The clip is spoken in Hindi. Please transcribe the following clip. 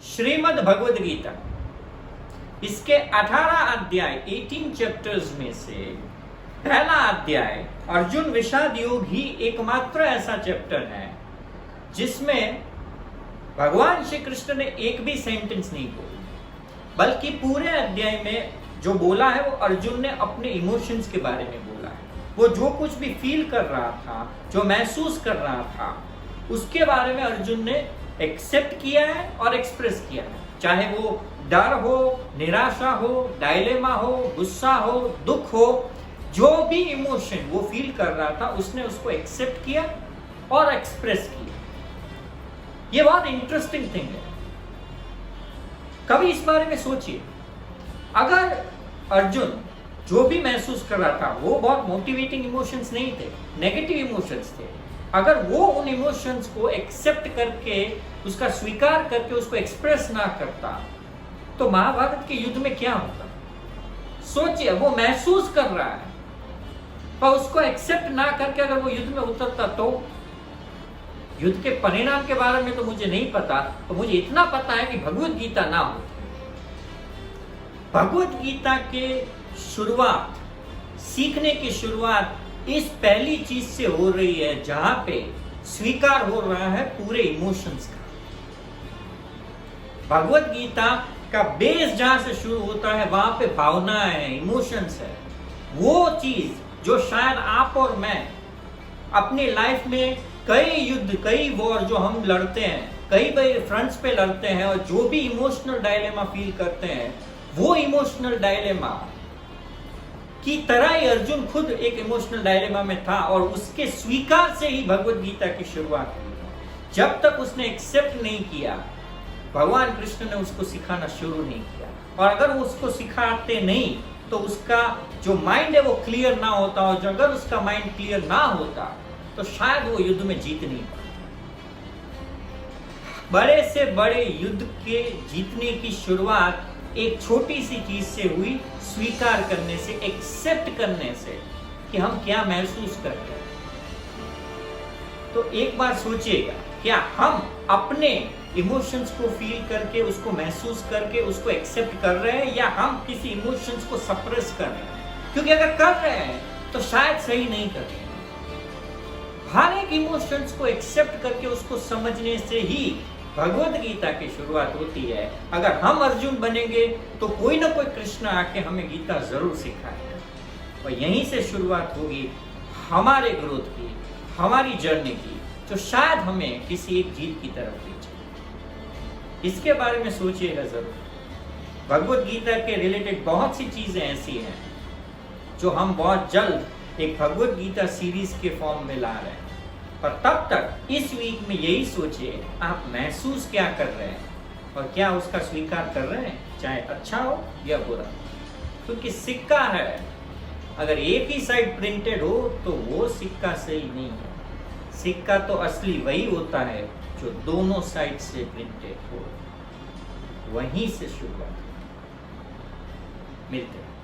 श्रीमद् भगवद गीता, इसके 18 अध्याय 18 चैप्टर्स में से पहला अध्याय अर्जुन विषाद योग ही एकमात्र ऐसा चैप्टर है जिसमें भगवान श्री कृष्ण ने एक भी सेंटेंस नहीं बोली, बल्कि पूरे अध्याय में जो बोला है वो अर्जुन ने अपने इमोशंस के बारे में बोला है। वो जो कुछ भी फील कर रहा था, जो महसूस कर रहा था, उसके बारे में अर्जुन ने एक्सेप्ट किया है और एक्सप्रेस किया है। चाहे वो डर हो, निराशा हो, डायलेमा हो, गुस्सा हो, दुख हो, जो भी इमोशन वो फील कर रहा था उसने उसको एक्सेप्ट किया और एक्सप्रेस किया। ये बहुत इंटरेस्टिंग थिंग है। कभी इस बारे में सोचिए, अगर अर्जुन जो भी महसूस कर रहा था वो बहुत मोटिवेटिंग इमोशंस नहीं थे, नेगेटिव इमोशंस थे, अगर वो उन इमोशंस को एक्सेप्ट करके, उसका स्वीकार करके उसको एक्सप्रेस ना करता तो महाभारत के युद्ध में क्या होता? सोचिए, वो महसूस कर रहा है पर उसको एक्सेप्ट ना करके अगर वो युद्ध में उतरता तो युद्ध के परिणाम के बारे में तो मुझे नहीं पता, तो मुझे इतना पता है कि भगवद गीता ना होती। भगवद गीता के शुरुआत, सीखने की शुरुआत इस पहली चीज से हो रही है जहां पे स्वीकार हो रहा है पूरे इमोशंस का। भगवद गीता का बेस जहां से शुरू होता है वहां पे भावनाएं है, इमोशंस है। वो चीज जो शायद आप और मैं अपनी लाइफ में कई युद्ध, कई वॉर जो हम लड़ते हैं, कई बार फ्रंट्स पे लड़ते हैं और जो भी इमोशनल डायलेमा फील करते हैं, वो इमोशनल डायलेमा की तरह ही अर्जुन खुद एक इमोशनल डायलेमा में था और उसके स्वीकार से ही भगवद गीता की शुरुआत हुई। जब तक उसने एक्सेप्ट नहीं किया, भगवान कृष्ण ने उसको सिखाना शुरू नहीं किया। और अगर वो उसको सिखाते नहीं तो उसका जो माइंड है वो क्लियर ना होता, और अगर उसका माइंड क्लियर ना होता तो शायद वो युद्ध में जीत नहीं पाता। बड़े से बड़े युद्ध के जीतने की शुरुआत एक छोटी सी चीज से हुई, स्वीकार करने से, एक्सेप्ट करने से कि हम क्या महसूस कर रहे हैं। तो एक बार सोचिएगा, क्या हम अपने इमोशंस को फील करके, उसको महसूस करके उसको एक्सेप्ट कर रहे हैं, या हम किसी इमोशंस को सप्रेस कर रहे हैं? क्योंकि अगर कर रहे हैं तो शायद सही नहीं कर रहे हैं। हर एक इमोशंस को एक्सेप्ट करके उसको समझने से ही भगवद गीता की शुरुआत होती है। अगर हम अर्जुन बनेंगे तो कोई ना कोई कृष्ण आके हमें गीता जरूर सिखाएगा, और यहीं से शुरुआत होगी हमारे ग्रोथ की, हमारी जर्नी की, जो शायद हमें किसी एक जीत की तरफ ले जाए। इसके बारे में सोचिएगा जरूर। भगवद गीता के रिलेटेड बहुत सी चीजें ऐसी हैं जो हम बहुत जल्द एक भगवद गीता सीरीज के फॉर्म में ला रहे हैं। और तब तक इस वीक में यही सोचिए, आप महसूस क्या कर रहे हैं और क्या उसका स्वीकार कर रहे हैं, चाहे अच्छा हो या बुरा। क्योंकि सिक्का है, अगर एक ही साइड प्रिंटेड हो तो वो सिक्का सही नहीं है। सिक्का तो असली वही होता है जो दोनों साइड से प्रिंटेड हो। वहीं से शुरुआत। मिलते हैं।